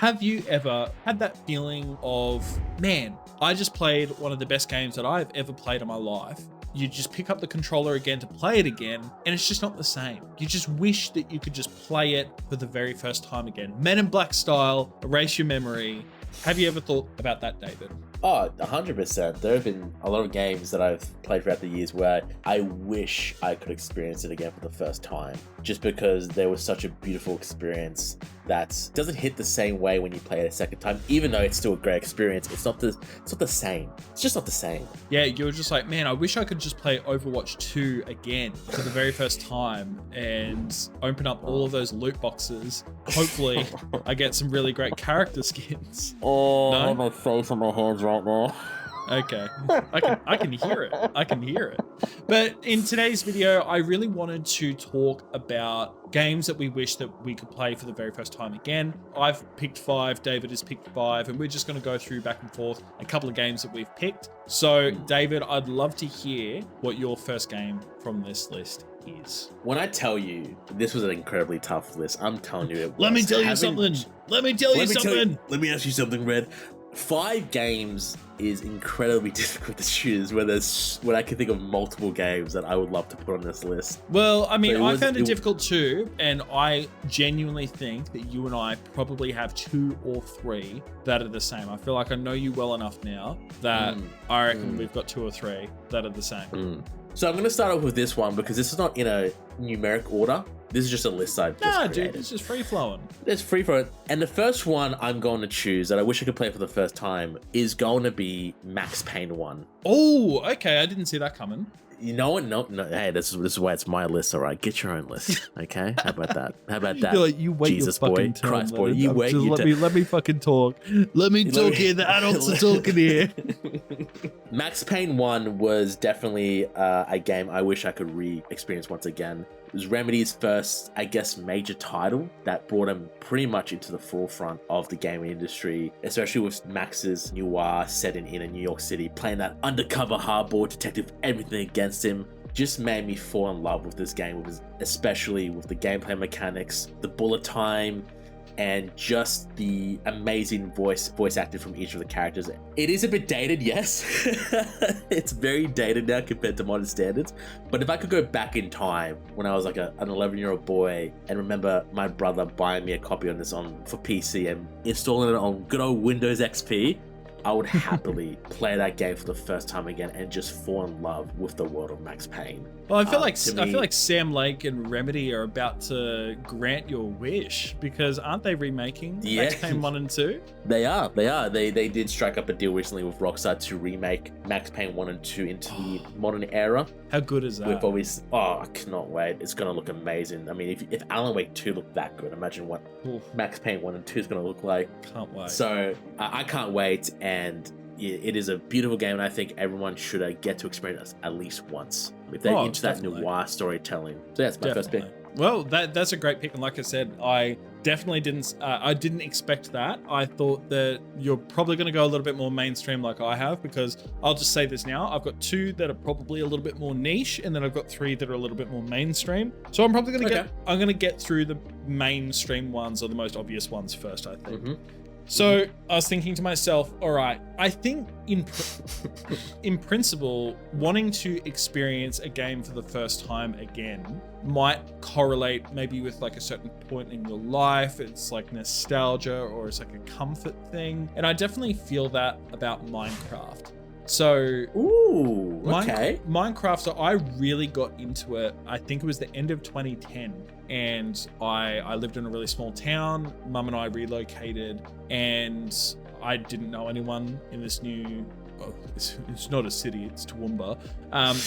have you ever had that feeling of, man, I just played one of the best games that I've ever played in my life. You just pick up the controller again to play it again, and it's just not the same. You just wish that you could just play it for the very first time again. Men in Black style, erase your memory. Have you ever thought about that, David? Oh, 100%. There have been a lot of games that I've played throughout the years where I wish I could experience it again for the first time, just because there was such a beautiful experience that doesn't hit the same way when you play it a second time. Even though it's still a great experience, it's not the same. It's just not the same. Yeah, you were just like, man, I wish I could just play Overwatch 2 again for the very first time and open up all of those loot boxes. Hopefully, I get some really great character skins. Oh, No? I have my face on my hands right now. Okay, I can hear it. I can hear it. But in today's video, I really wanted to talk about games that we wish that we could play for the very first time again. I've picked 5, David has picked 5, and we're just going to go through back and forth a couple of games that we've picked. So, David, I'd love to hear what your first game from this list is. When I tell you this was an incredibly tough list, I'm telling you it was. Let me tell you something. Let me Let me ask you something, Red. 5 games is incredibly difficult to choose when I can think of multiple games that I would love to put on this list. Well, I mean, I found it difficult too, and I genuinely think that you and I probably have 2 or 3 that are the same. I feel like I know you well enough now that I reckon we've got 2 or 3 that are the same. So I'm going to start off with this one because this is not in a numeric order. This is just a list I've just created. Dude, it's just free flowing. It's free for it. And the first one I'm going to choose that I wish I could play for the first time is going to be Max Payne 1. Oh, okay. I didn't see that coming. You know what? No. Hey, this is why it's my list. All right, get your own list. Okay, how about that? How about that? You're like, you wait Jesus your fucking boy, turn, Christ boy, Lennon. you wait. Let me fucking talk. Let me talk here. The adults are talking here. Max Payne 1 was definitely a game I wish I could re-experience once again. It was Remedy's first, I guess, major title that brought him pretty much into the forefront of the gaming industry, especially with Max's noir setting in a New York City, playing that undercover hardboiled detective, everything against him. Just made me fall in love with this game, especially with the gameplay mechanics, the bullet time, and just the amazing voice acting from each of the characters. It is a bit dated, yes. It's very dated now compared to modern standards. But if I could go back in time when I was like an 11-year-old boy and remember my brother buying me a copy of this for PC and installing it on good old Windows XP, I would happily play that game for the first time again and just fall in love with the world of Max Payne. Well, I feel like Sam Lake and Remedy are about to grant your wish because aren't they remaking Max Payne 1 and 2? They are. They did strike up a deal recently with Rockstar to remake Max Payne 1 and 2 into the modern era. How good is that? I cannot wait. It's going to look amazing. I mean, if Alan Wake 2 looked that good, imagine what Max Payne 1 and 2 is going to look like. Can't wait. So I can't wait, and it is a beautiful game, and I think everyone should get to experience it at least once if they're into that noir storytelling. So that's my first pick. Well, that's a great pick, and like I said, I definitely didn't expect that. I thought that you're probably going to go a little bit more mainstream like I have, because I'll just say this now, I've got 2 that are probably a little bit more niche, and then I've got 3 that are a little bit more mainstream. So I'm probably going to get through the mainstream ones, or the most obvious ones first, I think. So I was thinking to myself, all right, I think in principle, wanting to experience a game for the first time again might correlate maybe with like a certain point in your life. It's like nostalgia, or it's like a comfort thing. And I definitely feel that about Minecraft. So, Minecraft, so I really got into it, I think it was the end of 2010. And I lived in a really small town. Mum and I relocated, and I didn't know anyone in this new, it's not a city, it's Toowoomba.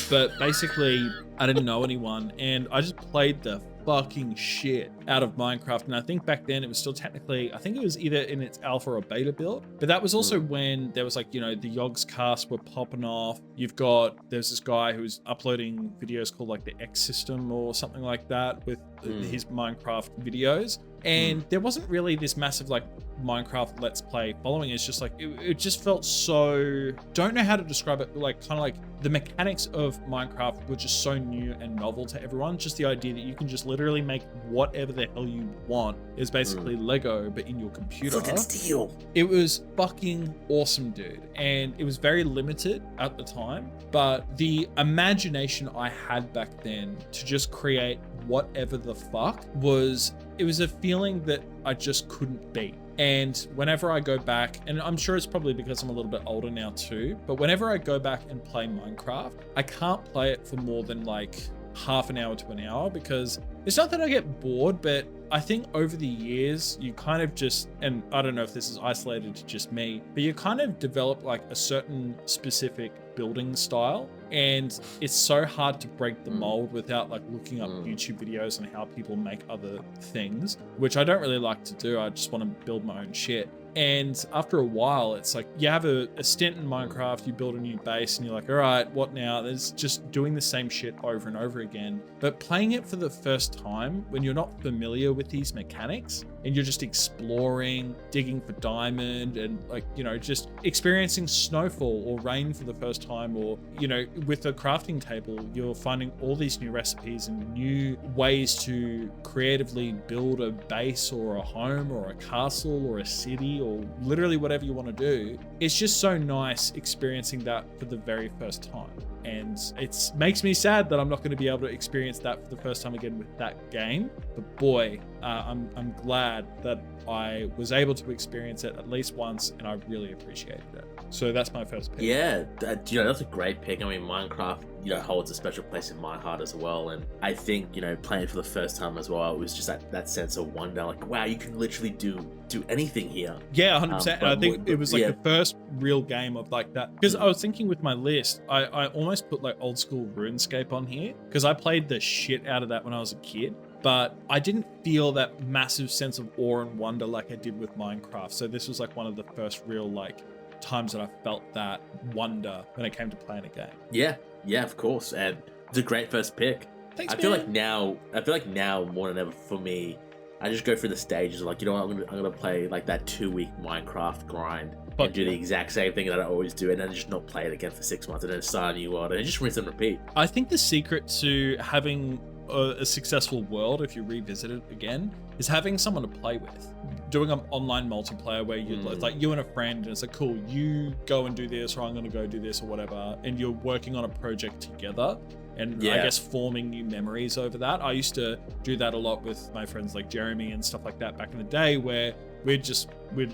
But basically, I didn't know anyone, and I just played the fucking shit out of Minecraft. And I think back then it was still technically, I think it was either in its alpha or beta build, but that was also when there was like, you know, the Yogs cast were popping off. There's this guy who was uploading videos called like the X System or something like that with his Minecraft videos. And there wasn't really this massive like Minecraft Let's Play following. It's just like, it just felt so, don't know how to describe it, but like kind of like the mechanics of Minecraft were just so new and novel to everyone. Just the idea that you can just literally make whatever the hell you want is basically Lego, but in your computer. Fucking steal. It was fucking awesome, dude. And it was very limited at the time, but the imagination I had back then to just create whatever the fuck it was a feeling that I just couldn't beat. And whenever I go back, and I'm sure it's probably because I'm a little bit older now too, but whenever I go back and play Minecraft, I can't play it for more than like half an hour to an hour, because it's not that I get bored, but I think over the years, you kind of just, and I don't know if this is isolated to just me, but you kind of develop like a certain specific building style, and it's so hard to break the mold without like looking up YouTube videos on how people make other things, which I don't really like to do. I just want to build my own shit. And after a while, it's like you have a stint in Minecraft, you build a new base, and you're like, all right, what now? There's just doing the same shit over and over again. But playing it for the first time, when you're not familiar with these mechanics, and you're just exploring, digging for diamond, and like, you know, just experiencing snowfall or rain for the first time, or, you know, with a crafting table, you're finding all these new recipes and new ways to creatively build a base or a home or a castle or a city or literally whatever you want to do. It's just so nice experiencing that for the very first time. And it makes me sad that I'm not going to be able to experience that for the first time again with that game. But boy, I'm glad that I was able to experience it at least once, and I really appreciated it. So that's my first pick. Yeah, you know, that's a great pick. I mean, Minecraft, you know, holds a special place in my heart as well. And I think, you know, playing for the first time as well, it was just that sense of wonder, like, wow, you can literally do anything here. Yeah, 100%. I think it was like the first real game of like that. Because I was thinking with my list, I almost put like old school RuneScape on here, because I played the shit out of that when I was a kid. But I didn't feel that massive sense of awe and wonder like I did with Minecraft. So this was like one of the first real like times that I felt that wonder when it came to playing a game. Yeah, of course. And it's a great first pick. Thanks, I feel like now more than ever for me, I just go through the stages of like, you know what, I'm gonna play like that 2-week Minecraft grind and do the exact same thing that I always do, and then just not play it again for 6 months and then start a new world and just rinse and repeat. I think the secret to having a successful world, if you revisit it again, is having someone to play with. Doing an online multiplayer where you like you and a friend, and it's like, cool, you go and do this, or I'm going to go do this, or whatever, and you're working on a project together. And I guess forming new memories over that. I used to do that a lot with my friends like Jeremy and stuff like that back in the day, where we'd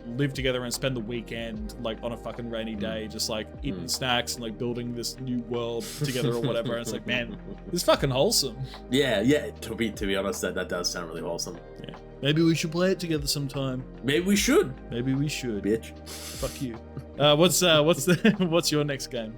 live together and spend the weekend like on a fucking rainy day, just like eating snacks and like building this new world together or whatever. And it's like, man, it's fucking wholesome. Yeah. To be honest, that does sound really wholesome. Yeah. Maybe we should play it together sometime. Maybe we should, bitch. Fuck you. What's your next game?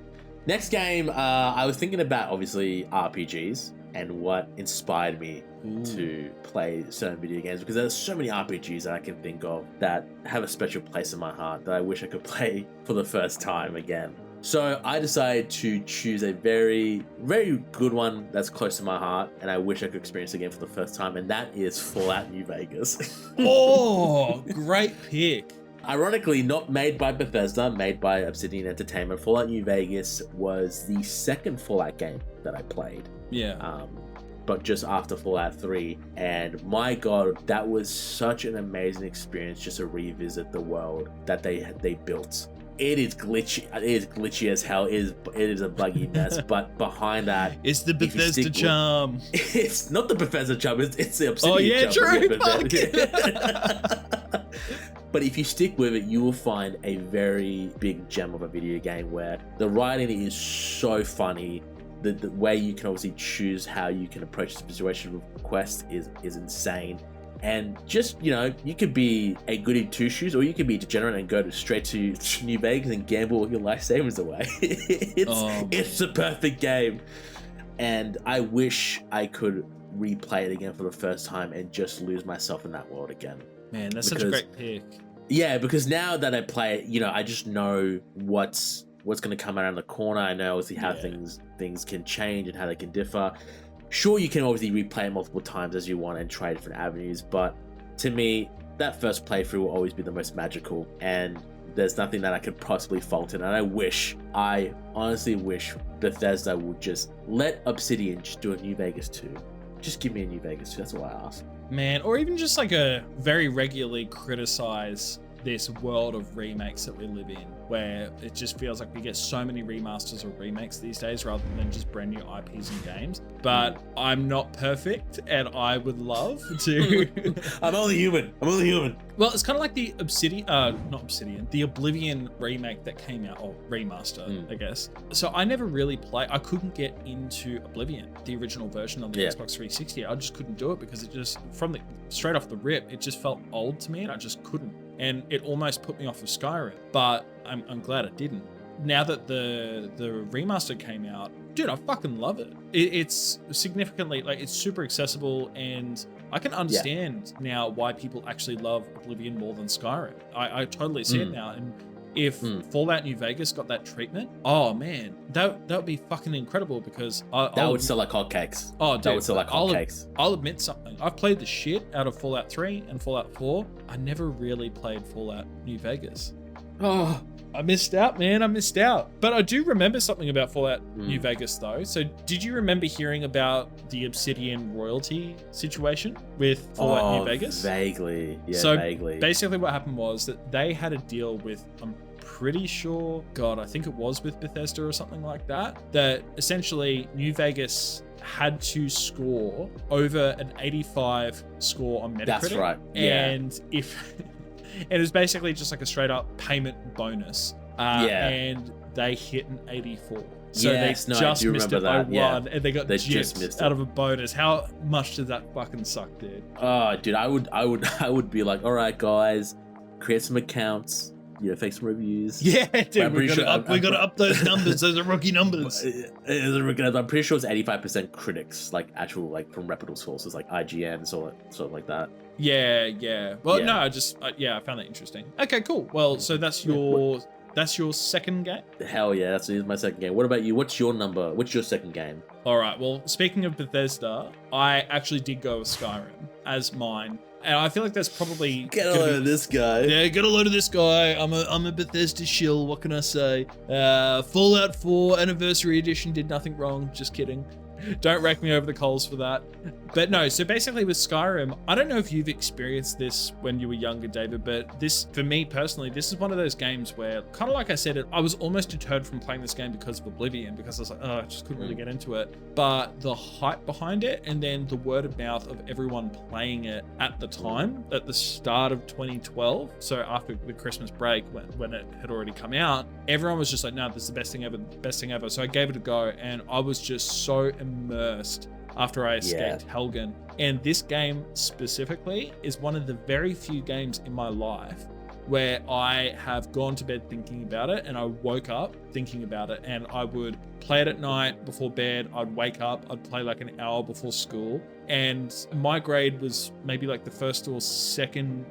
Next game, I was thinking about obviously RPGs and what inspired me to play certain video games, because there's so many RPGs that I can think of that have a special place in my heart that I wish I could play for the first time again. So I decided to choose a very, very good one that's close to my heart and I wish I could experience again for the first time, and that is Fallout New Vegas. Oh, great pick. Ironically, not made by Bethesda, made by Obsidian Entertainment, Fallout New Vegas was the second Fallout game that I played. Yeah. But just after Fallout 3. And my god, that was such an amazing experience just to revisit the world that they built. It is glitchy. It is glitchy as hell. It is a buggy mess. But behind that, it's the Bethesda charm. It's not the Bethesda charm. It's the Obsidian. Oh yeah, charm. true. But if you stick with it, you will find a very big gem of a video game where the writing is so funny. The way you can obviously choose how you can approach the situation with quest is insane. And just, you know, you could be a goody two-shoes, or you could be degenerate and go straight to New Vegas and gamble all your life savings away. It's a perfect game. And I wish I could replay it again for the first time and just lose myself in that world again. Man, that's such a great pick. Yeah, because now that I play it, you know, I just know what's going to come around the corner. I know obviously how things can change and how they can differ. Sure, you can obviously replay it multiple times as you want and try different avenues, but to me, that first playthrough will always be the most magical, and there's nothing that I could possibly fault in. And I honestly wish Bethesda would just let Obsidian just do a New Vegas 2. Just give me a New Vegas 2. That's all I ask. Man, or even just like a very regularly criticize this world of remakes that we live in, where it just feels like we get so many remasters or remakes these days rather than just brand new IPs and games. But I'm not perfect, and I would love to. I'm only human. Well, it's kind of like the the Oblivion remake that came out, or remaster, I guess. So I never really I couldn't get into Oblivion, the original version on the Xbox 360. I just couldn't do it because it just, straight off the rip, it just felt old to me, and I just couldn't. And it almost put me off of Skyrim, but I'm glad it didn't. Now that the remaster came out, dude, I fucking love it. It's significantly, like, it's super accessible, and I can understand now why people actually love Oblivion more than Skyrim. I totally see it now. And if Fallout New Vegas got that treatment, oh man, that would be fucking incredible, because that would sell like hotcakes. Oh, dude, that would sell like hotcakes. I'll admit something. I've played the shit out of Fallout 3 and Fallout 4. I never really played Fallout New Vegas. Oh, I missed out, man. I missed out. But I do remember something about Fallout New Vegas, though. So did you remember hearing about the Obsidian royalty situation with Fallout New Vegas? Vaguely. Yeah, so vaguely. Basically what happened was that they had a deal with, I'm pretty sure, I think it was with Bethesda or something like that, that essentially New Vegas had to score over an 85 score on Metacritic. That's right. Yeah. And it was basically just like a straight up payment bonus. And they hit an 84. So they just missed it by one, and they got gypped out of a bonus. How much did that fucking suck, dude? Oh, dude, I would be like, all right, guys, create some accounts, fake some reviews. Yeah, dude, we gotta up those numbers. Those are rookie numbers. I'm pretty sure it's 85% critics, like actual, like from reputable sources, like IGN, sort of like that. Yeah. Well, no, I found that interesting. Okay, cool. Well, so that's your second game? Hell yeah, that's my second game. What about you? What's your second game? All right, well, speaking of Bethesda, I actually did go with Skyrim as mine. And I feel like that's probably... Get a load of this guy. Yeah, get a load of this guy. I'm a Bethesda shill, what can I say? Fallout 4 Anniversary Edition did nothing wrong, just kidding. Don't rake me over the coals for that. But no, so basically with Skyrim, I don't know if you've experienced this when you were younger, David, but this, for me personally, this is one of those games where, kind of like I said, I was almost deterred from playing this game because of Oblivion, because I was like, I just couldn't really get into it. But the hype behind it, and then the word of mouth of everyone playing it at the time, at the start of 2012, so after the Christmas break, when it had already come out, everyone was just like, no, this is the best thing ever. So I gave it a go, and I was just so immersed after I escaped Helgen. And this game specifically is one of the very few games in my life where I have gone to bed thinking about it, and I woke up thinking about it, and I would play it at night before bed. I'd wake up, I'd play like an hour before school, and my grade was maybe like the first or second,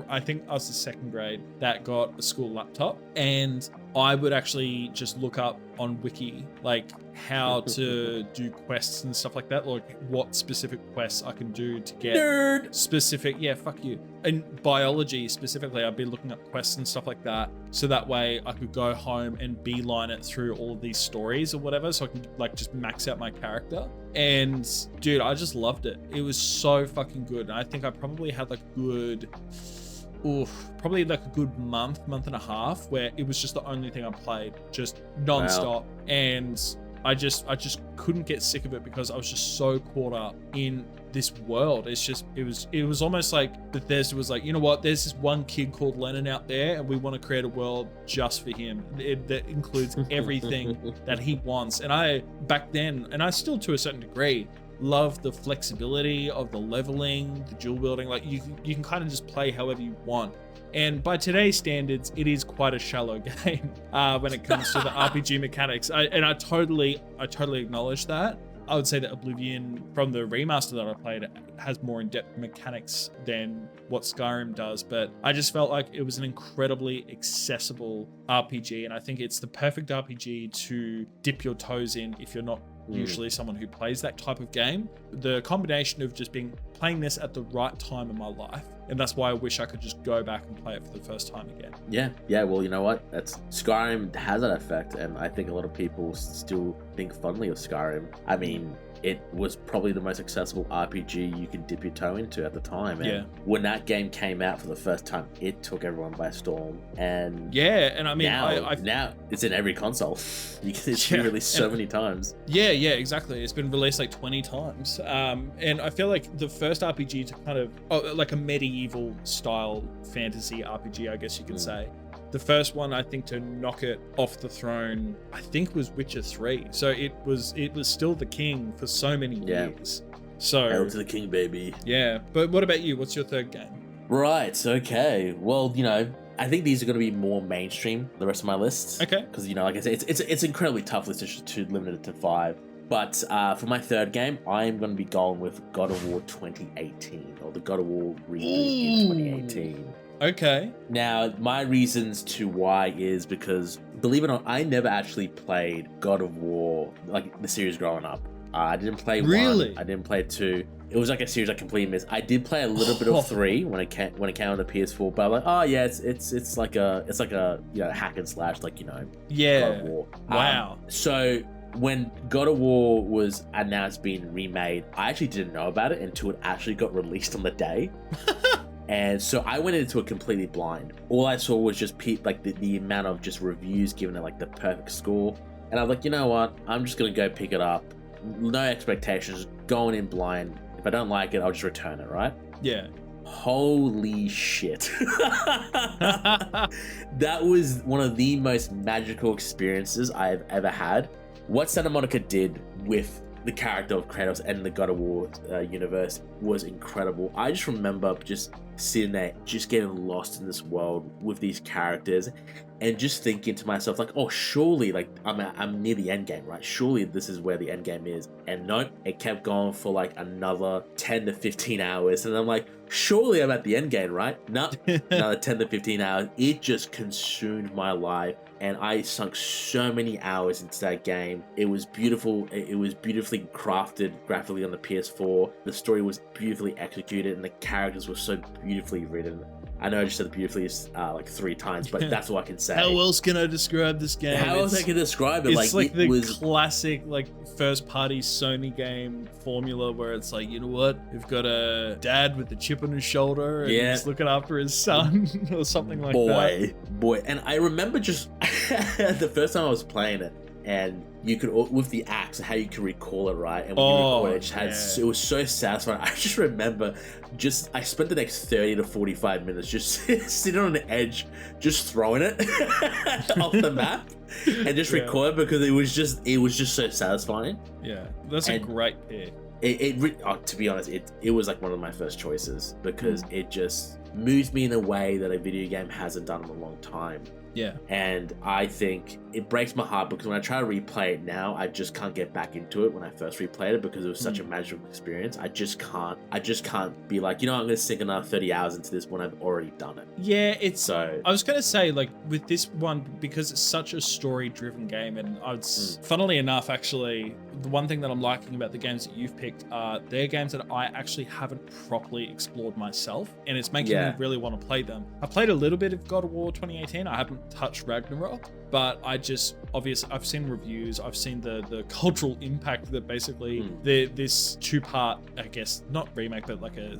I think I was the second grade that got a school laptop, and I would actually just look up on Wiki like how to do quests and stuff like that, like what specific quests I can do to get specific, fuck you. In biology specifically, I'd be looking up quests and stuff like that, so that way I could go home and beeline it through all of these stories or whatever, so I can like just max out my character. And dude, I just loved it. It was so fucking good. And I think I probably had like probably like a good month and a half where it was just the only thing I played, just non-stop. Wow. And I just couldn't get sick of it because I was just so caught up in this world. It was almost like Bethesda was like, you know what, there's this one kid called Lennon out there, and we want to create a world just for him that includes everything that he wants. And I, back then, and I still to a certain degree, love the flexibility of the leveling, the dual wielding. Like you can kind of just play however you want. And by today's standards, it is quite a shallow game when it comes to the RPG mechanics. I totally acknowledge that. I would say that Oblivion, from the remaster that I played, has more in-depth mechanics than what Skyrim does, but I just felt like it was an incredibly accessible RPG, and I think it's the perfect RPG to dip your toes in if you're not usually someone who plays that type of game. The combination of just being playing this at the right time in my life. And that's why I wish I could just go back and play it for the first time again. Yeah. Well, you know what? Skyrim has that effect, and I think a lot of people still think fondly of Skyrim. I mean, it was probably the most accessible RPG you could dip your toe into at the time. And when that game came out for the first time, it took everyone by storm. And and I mean, now it's in every console. It's been released so many times. Yeah, exactly. It's been released like 20 times. And I feel like the first RPG to kind of, like a medieval style fantasy RPG, I guess you could say. The first one, I think, to knock it off the throne, I think, was Witcher 3. So it was still the king for so many years. So Hail to the king, baby. Yeah. But what about you? What's your third game? Right. Okay. Well, I think these are going to be more mainstream, the rest of my lists. Okay. Because, like I said, it's an incredibly tough list to limit it to 5. But for my third game, I am going to be going with God of War 2018, or the God of War reboot in 2018. Okay. Now, my reasons to why is because, believe it or not, I never actually played God of War, like the series growing up. I didn't play Really? 1. I didn't play 2. It was like a series I completely missed. I did play a little bit of 3 when it came on the PS4, but I'm like, oh yeah, it's like a hack and slash, like God of War. Wow. So when God of War was announced being remade, I actually didn't know about it until it actually got released on the day. And so I went into it completely blind. All I saw was just the amount of just reviews giving it like the perfect score. And I was like, you know what? I'm just going to go pick it up. No expectations, going in blind. If I don't like it, I'll just return it, right? Yeah. Holy shit. That was one of the most magical experiences I've ever had. What Santa Monica did with the character of Kratos and the God of War universe was incredible. I just remember just sitting there, just getting lost in this world with these characters, and just thinking to myself, like, oh, surely, like, I'm near the end game, right? Surely this is where the end game is. And nope, it kept going for like another 10 to 15 hours, and I'm like, surely I'm at the end game, right? No, another 10 to 15 hours. It just consumed my life. And I sunk so many hours into that game. It was beautiful. It was beautifully crafted graphically on the PS4. The story was beautifully executed, and the characters were so beautifully written. I know I just said beautifully like 3 times, but that's all I can say. How else can I describe this game? How else I can describe it? It's like it the classic first party Sony game formula where it's like, you know what? We've got a dad with a chip on his shoulder and he's looking after his son or something like that. Boy. And I remember just the first time I was playing it, and you could, with the axe, how you can recall it, right? And when you recall it, it was so satisfying. I just remember I spent the next 30 to 45 minutes just sitting on the edge, just throwing it off the map and just record it, because it was just so satisfying. Yeah, that's a great pick. To be honest, it was like one of my first choices, because it just moves me in a way that a video game hasn't done in a long time. Yeah. And I think it breaks my heart, because when I try to replay it now, I just can't get back into it when I first replayed it, because it was such a magical experience. I just can't be like, I'm going to sink another 30 hours into this when I've already done it. Yeah, I was going to say, like, with this one, because it's such a story-driven game, and funnily enough, actually, the one thing that I'm liking about the games that you've picked are they're games that I actually haven't properly explored myself, and it's making me really want to play them. I played a little bit of God of War 2018. I haven't touched Ragnarok, but I've seen reviews, I've seen the cultural impact that basically this 2-part, I guess, not remake, but like a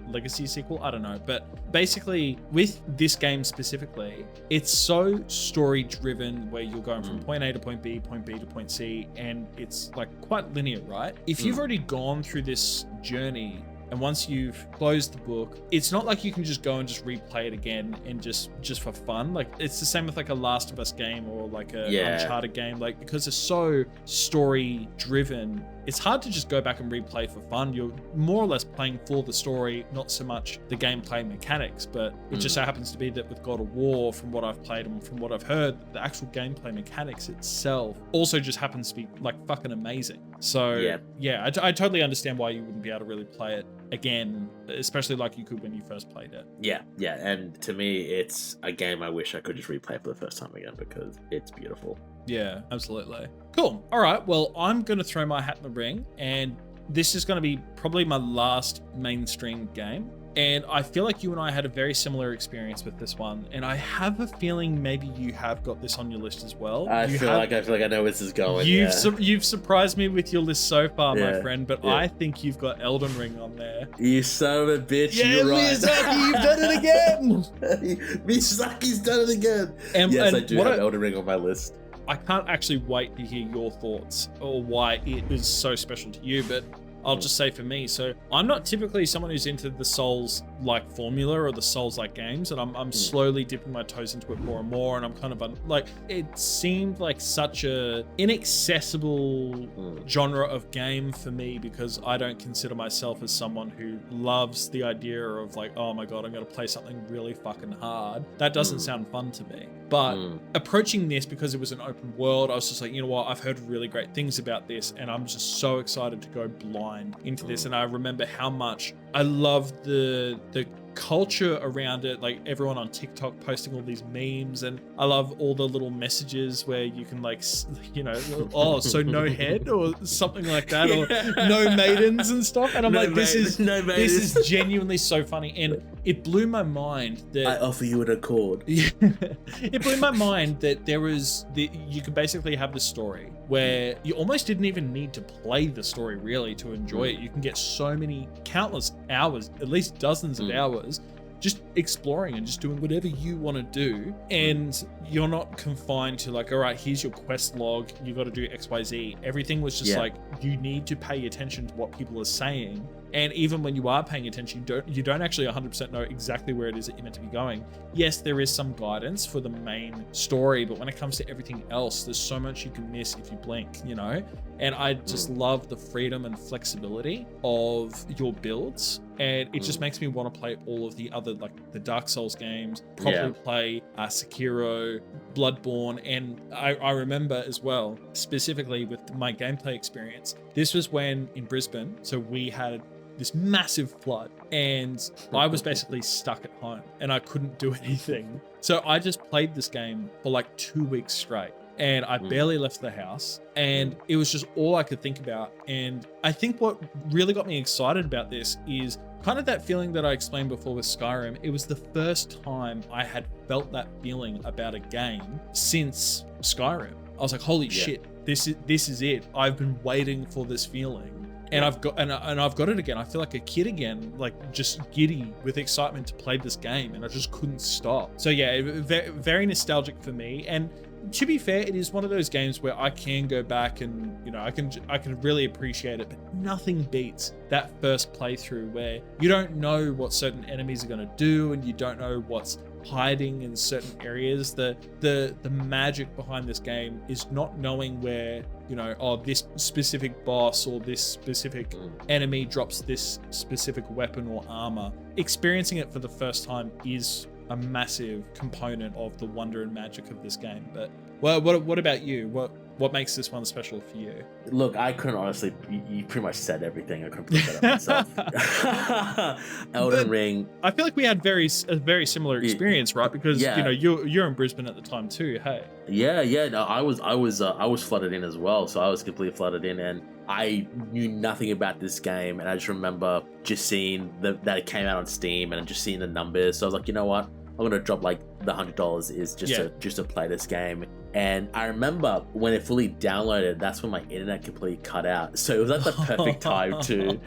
legacy sequel, I don't know, but basically with this game specifically, it's so story driven, where you're going from point A to point B to point C, and it's like quite linear, right? If you've already gone through this journey, and once you've closed the book, it's not like you can just go and just replay it again and just for fun. Like, it's the same with like a Last of Us game or like a Uncharted game, like, because it's so story driven, it's hard to just go back and replay for fun. You're more or less playing for the story, not so much the gameplay mechanics. But it just so happens to be that with God of War, from what I've played and from what I've heard, the actual gameplay mechanics itself also just happens to be like fucking amazing. So I totally understand why you wouldn't be able to really play it again, especially like you could when you first played it. Yeah. And to me, it's a game I wish I could just replay for the first time again, because it's beautiful. Yeah, absolutely. Cool. All right. Well, I'm going to throw my hat in the ring, and this is going to be probably my last mainstream game. And I feel like you and I had a very similar experience with this one. And I have a feeling maybe you have got this on your list as well. I feel like I know where this is going. You've surprised me with your list so far, my Yeah, friend. But yeah. I think you've got Elden Ring on there. You son of a bitch, Yeah, you're right. Miyazaki, you've done it again. Miyazaki's done it again. And, Yes, and I do have Elden Ring on my list. I can't actually wait to hear your thoughts or why it is so special to you, but I'll just say for me, so I'm not typically someone who's into the Souls-like formula or the Souls-like games, and I'm slowly dipping my toes into it more and more, and I'm kind of like, it seemed like such a inaccessible genre of game for me because I don't consider myself as someone who loves the idea of like, oh my god, I'm going to play something really fucking hard. That doesn't sound fun to me. But approaching this, because it was an open world, I was just like, you know what, I've heard really great things about this, and I'm just so excited to go blind into this. And I remember how much I loved the culture around it, like everyone on TikTok posting all these memes, and I love all the little messages where you can like, you know, oh, so no head or something like that, or no maidens and stuff. And I'm like, this is genuinely so funny, and it blew my mind that I offer you an accord. It blew my mind that you could basically have the story where you almost didn't even need to play the story really to enjoy it. You can get so many countless hours, at least dozens of hours, just exploring and just doing whatever you want to do, and you're not confined to like, all right, here's your quest log, you got to do XYZ. Everything was just like, you need to pay attention to what people are saying, and even when you are paying attention, you don't actually 100% know exactly where it is that you're meant to be going. Yes, there is some guidance for the main story, but when it comes to everything else, there's so much you can miss if you blink, you know? And I just love the freedom and flexibility of your builds, and it just makes me want to play all of the other, like the Dark Souls games, probably play Sekiro, Bloodborne. And I remember as well, specifically with my gameplay experience, this was when in Brisbane, so we had this massive flood, and I was basically stuck at home and I couldn't do anything. So I just played this game for like 2 weeks straight, and I barely left the house, and it was just all I could think about. And I think what really got me excited about this is kind of that feeling that I explained before with Skyrim. It was the first time I had felt that feeling about a game since Skyrim. I was like, holy shit, this is it. I've been waiting for this feeling. And I've got it again. I feel like a kid again, like just giddy with excitement to play this game, and I just couldn't stop. So yeah, very nostalgic for me. And to be fair, it is one of those games where I can go back and, you know, I can really appreciate it, but nothing beats that first playthrough where you don't know what certain enemies are going to do, and you don't know what's hiding in certain areas. The magic behind this game is not knowing where, you know, oh, this specific boss or this specific enemy drops this specific weapon or armor. Experiencing it for the first time is a massive component of the wonder and magic of this game. But what about you? What makes this one special for you? Look, I couldn't honestly. You pretty much said everything. I couldn't put that up myself. Elden Ring. I feel like we had a very similar experience, right? Because you know you're in Brisbane at the time too. Hey. Yeah. No, I was flooded in as well. So I was completely flooded in, and I knew nothing about this game. And I just remember just seeing that it came out on Steam and just seeing the numbers. So I was like, you know what? I'm gonna drop like the $100 is just to play this game. And I remember when it fully downloaded, that's when my internet completely cut out. So it was at the perfect time too.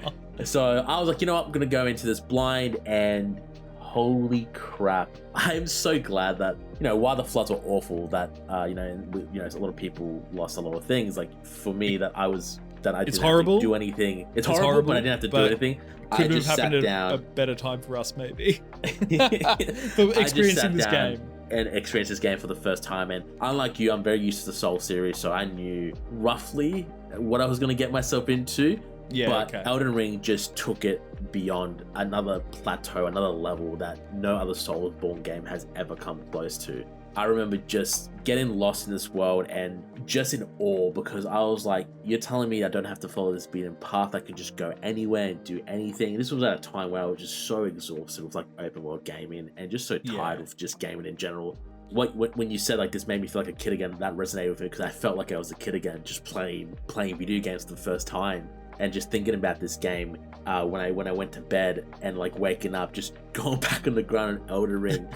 So I was like, you know what? I'm gonna go into this blind, and holy crap! I'm so glad that, you know, while the floods were awful, that a lot of people lost a lot of things. Like for me, that I didn't have to do anything. It's horrible, but I didn't have to do anything. Could have happened at a better time for us, maybe. For experiencing this game. And experience this game for the first time. And unlike you, I'm very used to the Soul series, so I knew roughly what I was going to get myself into. But Elden Ring just took it beyond another plateau, another level that no other Soulsborne game has ever come close to. I remember just getting lost in this world and just in awe, because I was like, you're telling me I don't have to follow this beaten path, I can just go anywhere and do anything. This was at a time where I was just so exhausted with like open world gaming and just so tired of just gaming in general. When you said like this made me feel like a kid again, that resonated with me, because I felt like I was a kid again, just playing video games for the first time. and just thinking about this game when I went to bed, and like waking up, just going back on the ground in Elden Ring,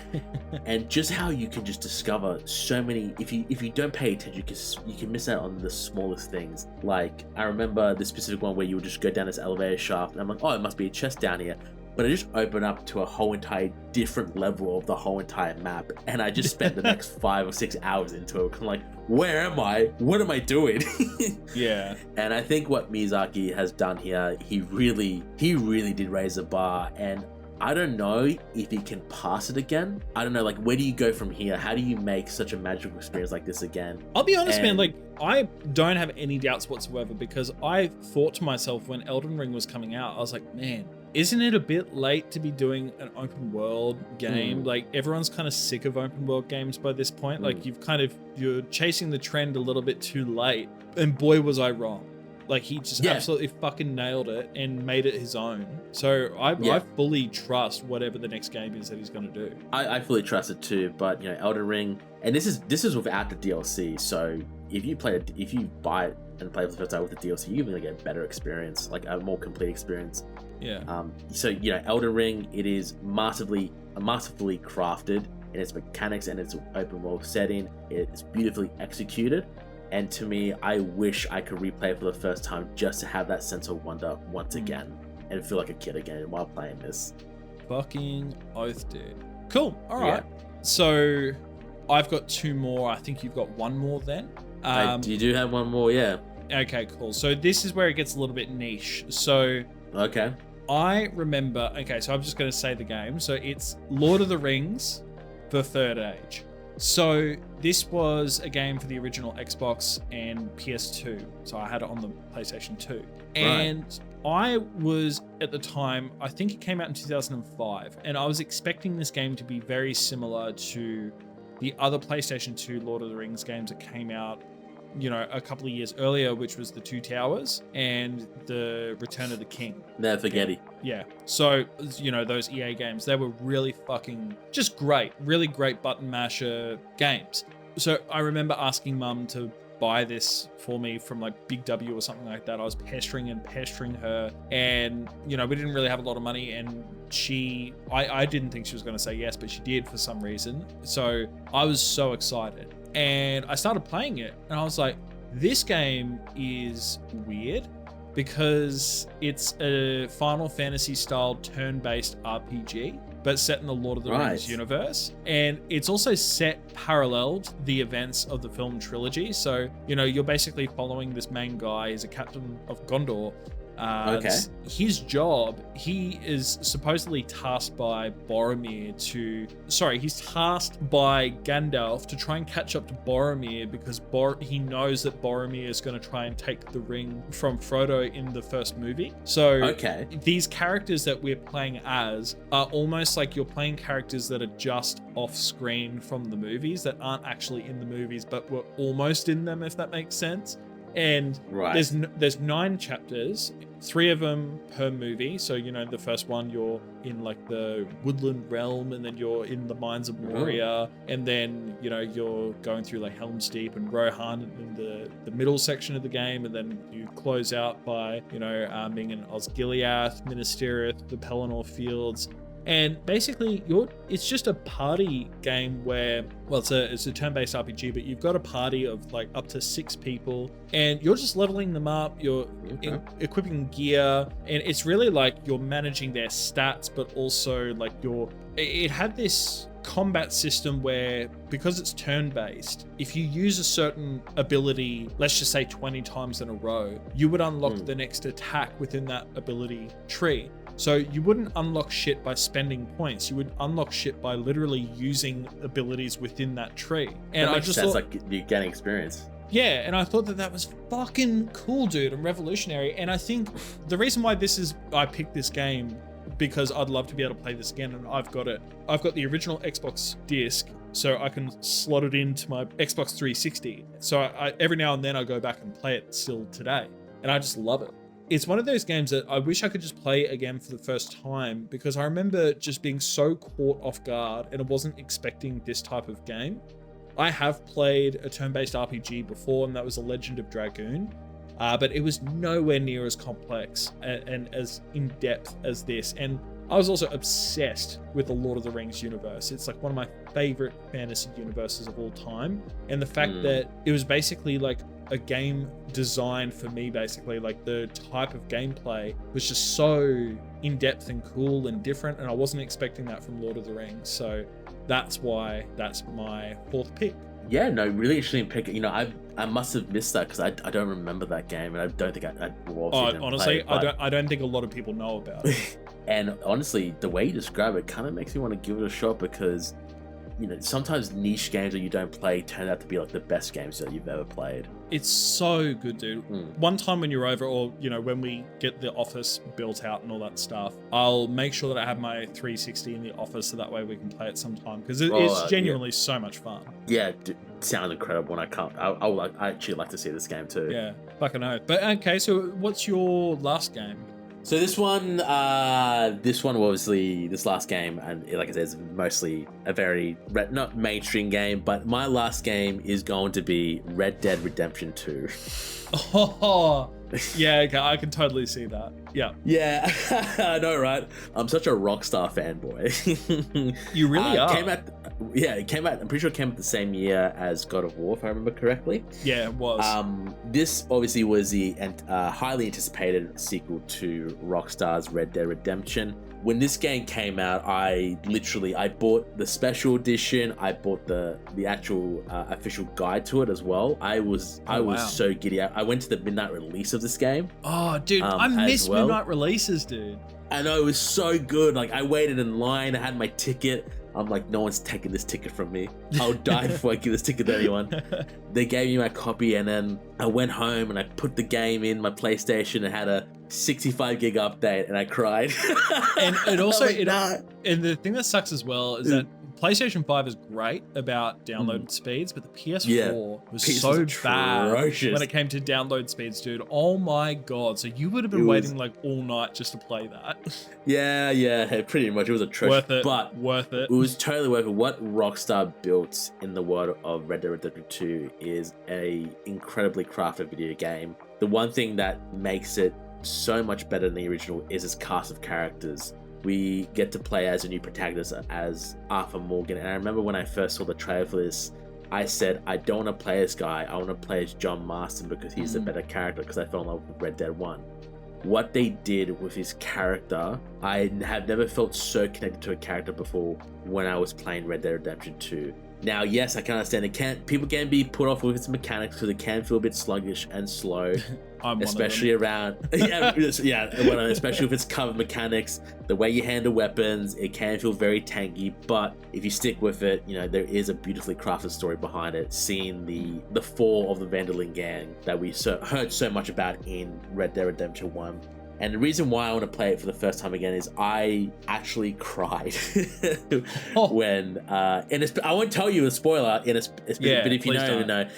and just how you can just discover so many. If you don't pay attention, you can miss out on the smallest things. Like I remember the specific one where you would just go down this elevator shaft, and I'm like, oh, it must be a chest down here. But I just opened up to a whole entire different level of the whole entire map, and I just spent the next 5 or 6 hours into it. I'm like, where am I? What am I doing? Yeah. And I think what Miyazaki has done here, he really did raise the bar, and I don't know if he can pass it again. I don't know, like, where do you go from here? How do you make such a magical experience like this again? I'll be honest, man, like, I don't have any doubts whatsoever, because I thought to myself when Elden Ring was coming out, I was like, man, isn't it a bit late to be doing an open world game? Like, everyone's kind of sick of open world games by this point. Like, you're chasing the trend a little bit too late. And boy, was I wrong. Like, he just absolutely fucking nailed it and made it his own. So I fully trust whatever the next game is that he's going to do. I fully trust it too. But, you know, Elden Ring, and this is without the DLC. So if you buy it and play it for the first time with the DLC, you're going to get a better experience, like a more complete experience. Yeah. So, you know, Elden Ring, it is masterfully crafted in its mechanics and its open world setting. It's beautifully executed. And to me, I wish I could replay it for the first time just to have that sense of wonder once again and feel like a kid again while playing this. Fucking oath, dude. Cool. All right. Yeah. So I've got 2 more. I think you've got 1 more then. You do have 1 more, yeah. Okay, cool. So this is where it gets a little bit niche. So okay. I remember, so I'm just going to say the game. So it's Lord of the Rings, The Third Age. So this was a game for the original Xbox and PS2. So I had it on the PlayStation 2. And I was, at the time, I think it came out in 2005, and I was expecting this game to be very similar to the other PlayStation 2 Lord of the Rings games that came out, you know, a couple of years earlier, which was The Two Towers and The Return of the King. Never forget it. Yeah. So, you know, those EA games, they were really fucking just great, really great button masher games. So I remember asking Mum to buy this for me from like Big W or something like that. I was pestering her, and, you know, we didn't really have a lot of money, and I didn't think she was going to say yes, but she did for some reason. So I was so excited. And I started playing it, and I was like, this game is weird because it's a Final Fantasy style turn-based RPG, but set in the Lord of the Rings universe. And it's also set paralleled the events of the film trilogy. So, you know, you're basically following this main guy. He's a captain of Gondor. His job, he is supposedly tasked by he's tasked by Gandalf to try and catch up to Boromir, because he knows that Boromir is going to try and take the ring from Frodo in the first movie. So these characters that we're playing as are almost like you're playing characters that are just off screen from the movies, that aren't actually in the movies, but were almost in them, if that makes sense. And there's 9 chapters, 3 of them per movie. So, you know, the first one, you're in like the woodland realm, and then you're in the mines of Moria, and then, you know, you're going through like Helm's Deep and Rohan in the middle section of the game, and then you close out by, you know, being in Osgiliath, Minas Tirith, the Pelennor Fields. And basically, it's just a party game where, well, it's a turn-based RPG, but you've got a party of like up to 6 people, and you're just leveling them up. You're equipping gear, and it's really like you're managing their stats, but also like it had this combat system where, because it's turn-based, if you use a certain ability, let's just say 20 times in a row, you would unlock the next attack within that ability tree. So you wouldn't unlock shit by spending points. You would unlock shit by literally using abilities within that tree. And that makes sense, like you're getting experience. Yeah, and I thought that was fucking cool, dude, and revolutionary. And I think the reason why I picked this game, because I'd love to be able to play this again, and I've got it. I've got the original Xbox disc, so I can slot it into my Xbox 360. So I every now and then I go back and play it still today, and I just love it. It's one of those games that I wish I could just play again for the first time, because I remember just being so caught off guard, and I wasn't expecting this type of game. I have played a turn-based RPG before, and that was A Legend of Dragoon. but it was nowhere near as complex and as in depth as this. And I was also obsessed with the Lord of the Rings universe. It's like one of my favorite fantasy universes of all time. And the fact that it was basically like a game designed for me, basically, like the type of gameplay was just so in-depth and cool and different. And I wasn't expecting that from Lord of the Rings. So that's why that's my fourth pick. Yeah, no, really interesting pick. You know, I must have missed that because I don't remember that game, and I don't think I honestly, play it, I don't think a lot of people know about it. And honestly, the way you describe it kind of makes me want to give it a shot because, you know, sometimes niche games that you don't play turn out to be like the best games that you've ever played. It's so good, dude. One time when you're over, or, you know, when we get the office built out and all that stuff, I'll make sure that I have my 360 in the office so that way we can play it sometime because it's genuinely so much fun. Yeah, sounds incredible. And I actually like to see this game too. Yeah, fucking oath. But okay, so what's your last game? So this one obviously, this last game, and like I said, is mostly a very not mainstream game, but my last game is going to be Red Dead Redemption 2. Oh, yeah, okay, I can totally see that. Yeah. Yeah, I know, right? I'm such a Rockstar fanboy. You really are. It came out, I'm pretty sure it came out the same year as God of War, if I remember correctly. Yeah, it was. This obviously was the highly anticipated sequel to Rockstar's Red Dead Redemption. When this game came out, I bought the special edition. I bought the actual official guide to it as well. I was so giddy. I went to the midnight release of this game. Oh, dude, I miss midnight releases, dude. I know, it was so good. Like, I waited in line. I had my ticket. I'm like, no one's taking this ticket from me. I'll die before I give this ticket to anyone. They gave me my copy, and then I went home and I put the game in my PlayStation and had a 65 gig update, and I cried. And it also, and the thing that sucks as well is that PlayStation 5 is great about download speeds, but the PS4 was so bad when it came to download speeds, dude. Oh my god. So you would have been waiting like all night just to play that. Yeah, pretty much. It was a treasure. Worth it. It was totally worth it. What Rockstar built in the world of Red Dead Redemption 2 is a incredibly crafted video game. The one thing that makes it so much better than the original is its cast of characters. We get to play as a new protagonist, as Arthur Morgan. And I remember when I first saw the trailer for this, I said, I don't want to play this guy. I want to play as John Marston because he's a better character, because I fell in love with Red Dead 1. What they did with his character, I have never felt so connected to a character before when I was playing Red Dead Redemption 2. Now, yes, I can understand people can be put off with its mechanics because it can feel a bit sluggish and slow. Especially around especially if it's covered mechanics, the way you handle weapons, it can feel very tanky. But if you stick with it, you know, there is a beautifully crafted story behind it. Seeing the fall of the Van der Linde gang that we heard so much about in Red Dead Redemption 1. And the reason why I want to play it for the first time again is I actually cried when I won't tell you a spoiler but if you know,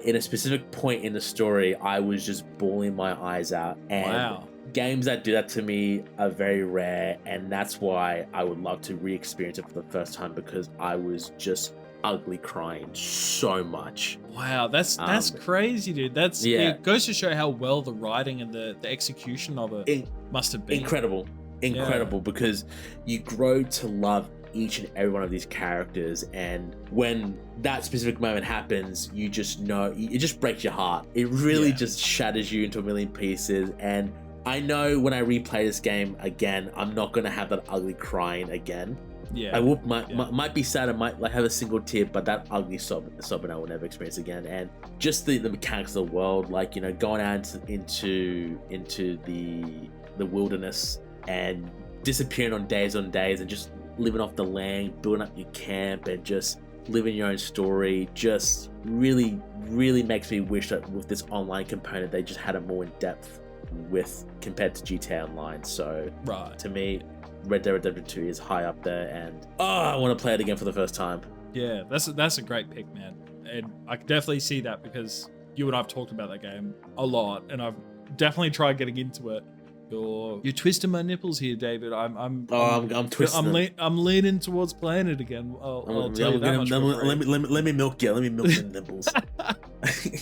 in a specific point in the story, I was just bawling my eyes out. And games that do that to me are very rare, and that's why I would love to re-experience it for the first time, because I was just ugly crying so much. Wow, that's crazy, dude. It goes to show how well the writing and the execution of it must have been. Incredible, because you grow to love each and every one of these characters, and when that specific moment happens, you just know it just breaks your heart. It really just shatters you into a million pieces. And I know when I replay this game again, I'm not gonna have that ugly crying again. I might be sad, I might like have a single tear, but that ugly sobbing I will never experience again. And just the mechanics of the world, like, you know, going out into the wilderness and disappearing on days and just living off the land, building up your camp, and just living your own story, just really makes me wish that with this online component they just had it more in depth with compared to GTA Online. So to me, Red Dead Redemption 2 is high up there, and I want to play it again for the first time. Yeah, that's a great pick, man. And I can definitely see that, because you and I have talked about that game a lot, and I've definitely tried getting into it. You're twisting my nipples here, David. I'm twisting. I'm leaning towards playing it again. I'll tell you that much. Let me milk you. Let me milk the nipples.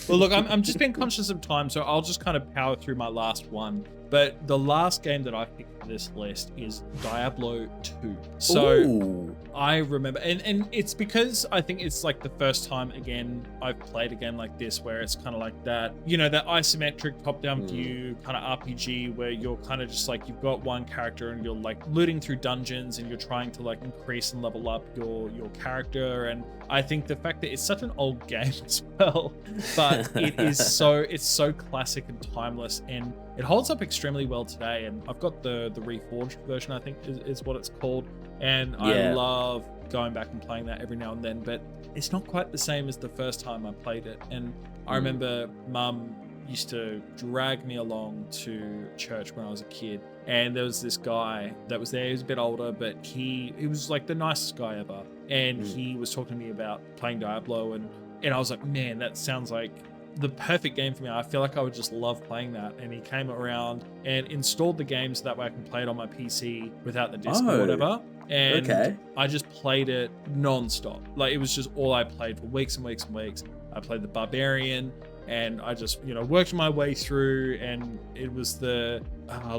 Well, look, I'm just being conscious of time, so I'll just kind of power through my last one. But the last game that I picked for this list is Diablo 2. So Ooh. I remember, and it's because I think it's like the first time again I've played a game like this where it's kind of like that, you know, that isometric top-down view kind of RPG where you're kind of just like, you've got one character and you're like looting through dungeons and you're trying to like increase and level up your character. And I think the fact that it's such an old game as well, but it's so classic and timeless, and it holds up extremely well today. And I've got the reforged version, I think is what it's called, and I love going back and playing that every now and then, but it's not quite the same as the first time I played it. And I remember Mum used to drag me along to church when I was a kid, and there was this guy that was there. He was a bit older, but he was like the nicest guy ever, and he was talking to me about playing Diablo, and I was like, man, that sounds like the perfect game for me. I feel like I would just love playing that. And he came around and installed the game so that way I can play it on my PC without the disc or whatever. And I just played it non-stop. Like, it was just all I played for weeks and weeks and weeks. I played the Barbarian, and I just, you know, worked my way through, and it was the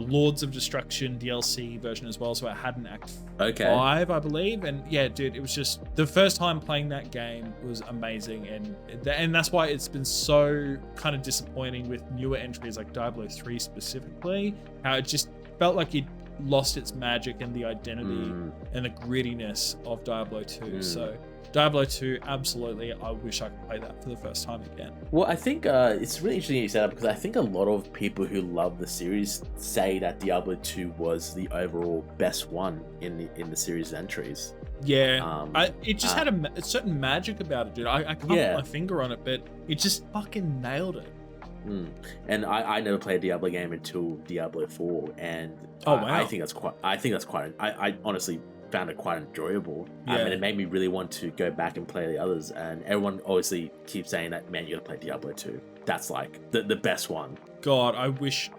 Lords of Destruction DLC version as well, so it had an Act 5, I believe. And yeah, dude, it was just the first time playing that game was amazing, and that's why it's been so kind of disappointing with newer entries like Diablo 3 specifically, how it just felt like it lost its magic and the identity and the grittiness of Diablo 2. So Diablo 2, absolutely. I wish I could play that for the first time again. Well, I think it's really interesting you said that, because I think a lot of people who love the series say that Diablo 2 was the overall best one in the series entries. Yeah, it just had a certain magic about it, dude. I can't put my finger on it, but it just fucking nailed it. And I never played a Diablo game until Diablo 4, and wow. I think that's quite. I honestly found it quite enjoyable, and it made me really want to go back and play the others. And everyone obviously keeps saying that, man, you gotta play Diablo 2. That's like the best one. God, I wish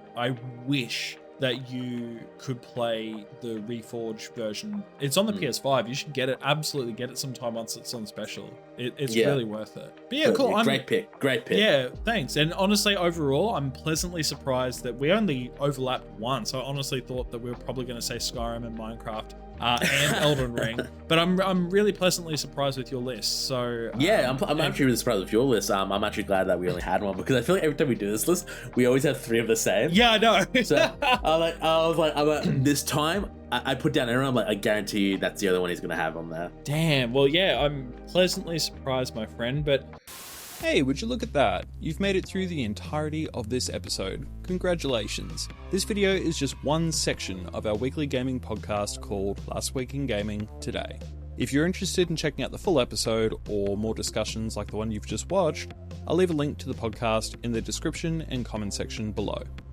that you could play the Reforged version. It's on the PS5. You should get it. Absolutely get it sometime once it's on special. It's really worth it. But yeah, cool. Great pick. Yeah, thanks. And honestly, overall, I'm pleasantly surprised that we only overlapped once. I honestly thought that we were probably going to say Skyrim and Minecraft and Elden Ring, but I'm really pleasantly surprised with your list. So I'm actually really surprised with your list. I'm actually glad that we only had one, because I feel like every time we do this list, we always have 3 of the same. Yeah, I know. So I was like, this time I put down everyone. I'm like, I guarantee you that's the other one he's gonna have on there. Damn. Well, yeah, I'm pleasantly surprised, my friend. But hey, would you look at that? You've made it through the entirety of this episode. Congratulations. This video is just one section of our weekly gaming podcast called Last Week in Gaming Today. If you're interested in checking out the full episode or more discussions like the one you've just watched, I'll leave a link to the podcast in the description and comment section below.